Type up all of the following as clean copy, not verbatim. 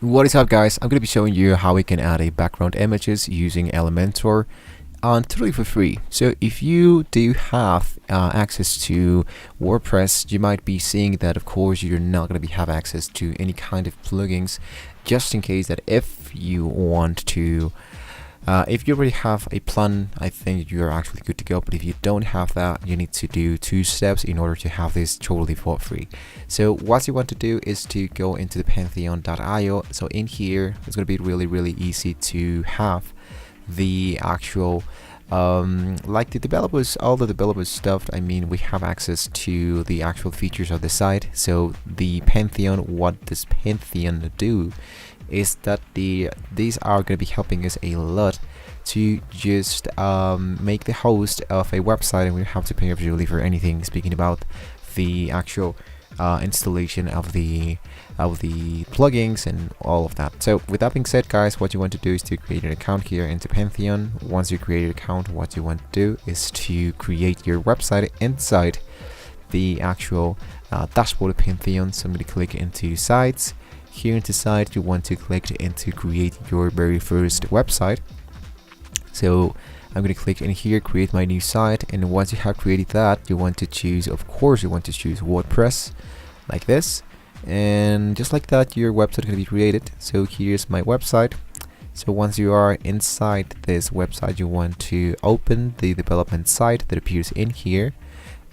What is up, guys? I'm going to be showing you how we can add a background images using Elementor totally for free. So if you do have access to WordPress, you might be seeing that of course you're not going to have access to any kind of plugins, just in case that if you want to if you already have a plan, I think you're actually good to go. But if you don't have that, you need to do 2 steps in order to have this totally for free. So what you want to do is to go into the pantheon.io. So in here, it's going to be really easy to have the actual like the developers, all the developers stuff. I mean, we have access to the actual features of the site. So the Pantheon, what does Pantheon do is that these are going to be helping us a lot to just make the host of a website, and we don't have to pay absolutely for anything, speaking about the actual installation of the plugins and all of that. So with that being said, guys, what you want to do is to create an account here into Pantheon. Once you create an account, what you want to do is to create your website inside the actual dashboard of Pantheon. So I'm going to click into sites. Here into site, you want to click into create your very first website. So I'm going to click in here, create my new site, and once you have created that, you want to choose, of course, you want to choose WordPress like this, and just like that, your website is going to be created. So here's my website. So once you are inside this website, you want to open the development site that appears in here,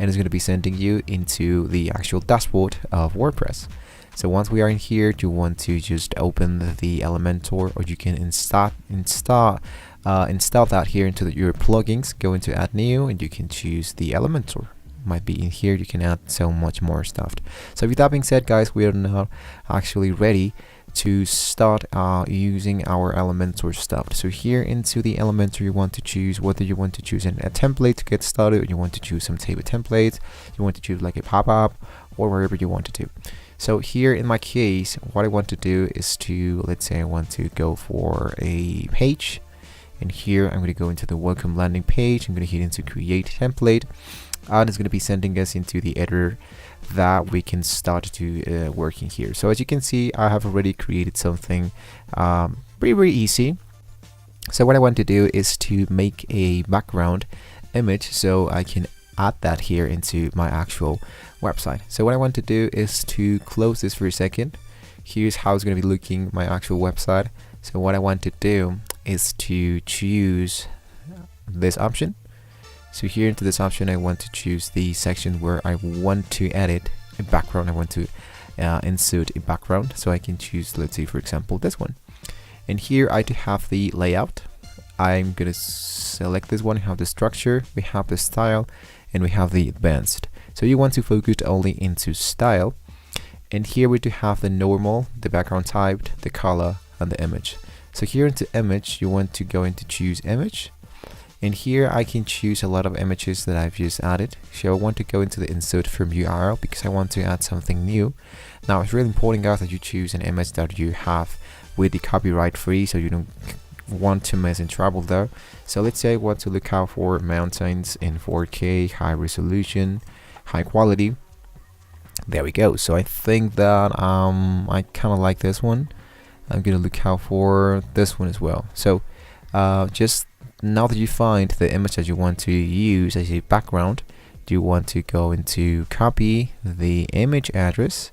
and it's going to be sending you into the actual dashboard of WordPress. So once we are in here, you want to just open the Elementor, or you can install that here into your plugins. Go into add new, and you can choose the Elementor. Might be in here. You can add so much more stuff. So with that being said, guys, we are now actually ready to start using our Elementor stuff. So here into the Elementor, you want to choose whether you want to choose a template to get started, or you want to choose some table templates, you want to choose like a pop-up, or wherever you want to do. So here in my case, what I want to do is to, let's say I want to go for a page, and here I'm going to go into the welcome landing page. I'm going to hit into create template, and it's going to be sending us into the editor that we can start to working here. So as you can see, I have already created something very easy. So what I want to do is to make a background image, so I can add that here into my actual website. So what I want to do is to close this for a second. Here's how it's going to be looking, my actual website. So what I want to do is to choose this option. So here into this option, I want to choose the section where I want to edit a background. I want to insert a background, so I can choose, let's say for example, this one. And here I do have the layout. I'm gonna select this one. We have the structure, we have the style, and we have the advanced. So you want to focus only into style, and here we do have the normal, the background type, the color, and the image. So here into image, you want to go into choose image, and here I can choose a lot of images that I've just added. So I want to go into the insert from URL because I want to add something new. Now it's really important, guys, that you choose an image that you have with the copyright free, so you don't want to mess in trouble there. So let's say I want to look out for mountains in 4K, high resolution, high quality. There we go. So I think that I kind of like this one. I'm gonna look out for this one as well. So just now that you find the image that you want to use as a background, do you want to go into copy the image address,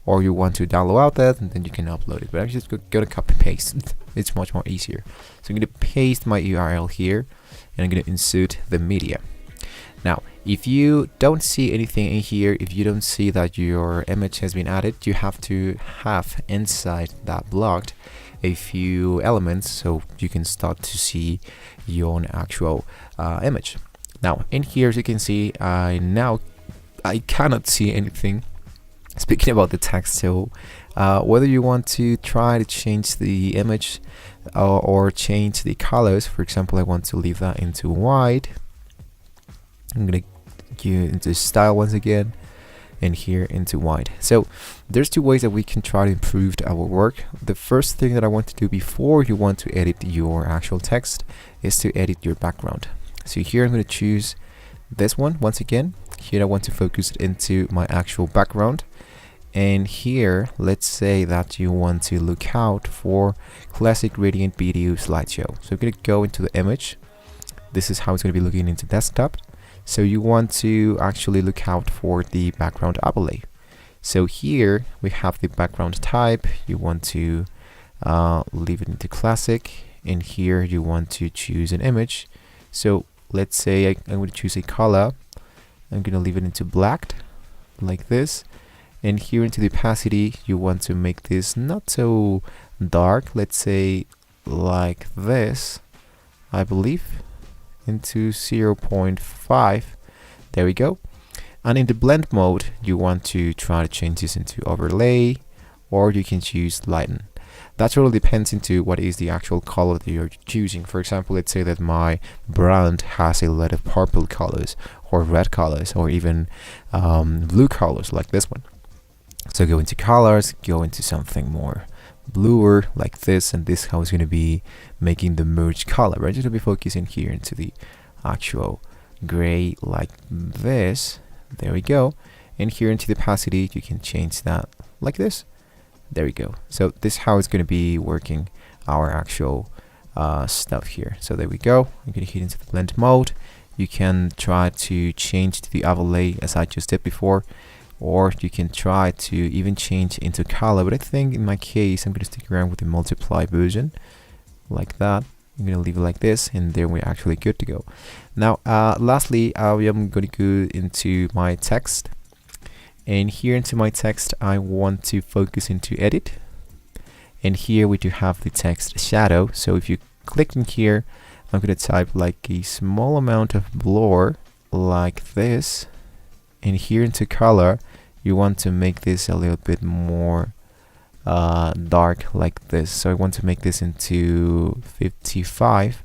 or you want to download that and then you can upload it? But I'm just gonna copy paste. It's much more easier. So I'm gonna paste my URL here, and I'm gonna insert the media. Now if you don't see anything in here, if you don't see that your image has been added, you have to have inside that blocked a few elements so you can start to see your own actual image. Now in here, as you can see, I cannot see anything. Speaking about the text, so whether you want to try to change the image or change the colors, for example, I want to leave that into white. I'm gonna go into style once again, and here into white. So there's 2 ways that we can try to improve our work. The first thing that I want to do before you want to edit your actual text is to edit your background. So here I'm going to choose this one once again. Here I want to focus it into my actual background, And here, let's say that you want to look out for classic gradient video slideshow. So I'm going to go into the image. This is how it's going to be looking into desktop. So you want to actually look out for the background overlay. So here we have the background type. You want to leave it into classic, and here you want to choose an image. So let's say I'm going to choose a color. I'm going to leave it into black like this. And here into the opacity, you want to make this not so dark, let's say like this, I believe, into 0.5. There we go. And in the blend mode, you want to try to change this into overlay, or you can choose lighten. That really depends into what is the actual color that you're choosing. For example, let's say that my brand has a lot of purple colors, or red colors, or even blue colors like this one. So go into colors, go into something more bluer like this, and this how it's going to be making the merge color. Right, just to be focusing here into the actual gray like this. There we go. And here into the opacity, you can change that like this. There we go. So this is how it's going to be working our actual stuff here. So there we go. I'm going to hit into the blend mode. You can try to change to the overlay as I just did before, or you can try to even change into color, but I think in my case I'm going to stick around with the multiply version like that. I'm going to leave it like this, and then we're actually good to go. Now lastly, I am going to go into my text, and here into my text I want to focus into edit, and here we do have the text shadow. So if you click in here, I'm going to type like a small amount of blur like this. And here into color, you want to make this a little bit more dark like this. So I want to make this into 55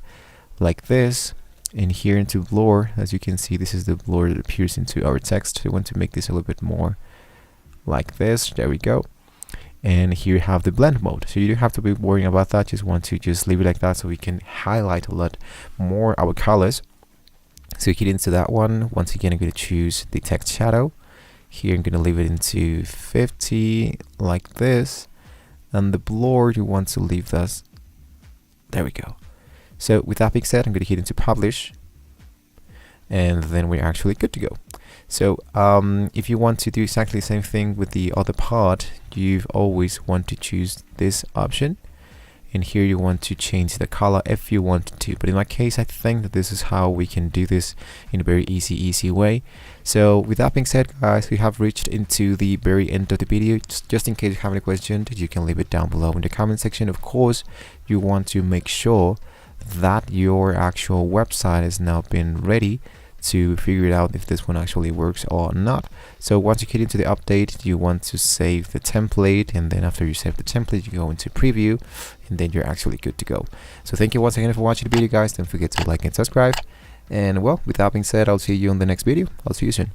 like this. And here into blur, as you can see, this is the blur that appears into our text. So I want to make this a little bit more like this. There we go. And here you have the blend mode. So you don't have to be worrying about that. Just want to just leave it like that so we can highlight a lot more our colors. So hit into that one. Once again, I'm going to choose the text shadow. Here I'm going to leave it into 50 like this. And the blur, you want to leave this. There we go. So with that being said, I'm going to hit into publish. And then we're actually good to go. So if you want to do exactly the same thing with the other part, you always want to choose this option. And here you want to change the color if you want to, but in my case I think that this is how we can do this in a very easy way. So with that being said, guys, we have reached into the very end of the video. Just in case you have any questions, you can leave it down below in the comment section. Of course, you want to make sure that your actual website has now been ready to figure it out if this one actually works or not. So once you get into the update, you want to save the template, and then after you save the template, you go into preview, and then you're actually good to go. So thank you once again for watching the video, guys. Don't forget to like and subscribe, and well, with that being said, I'll see you on the next video. I'll see you soon.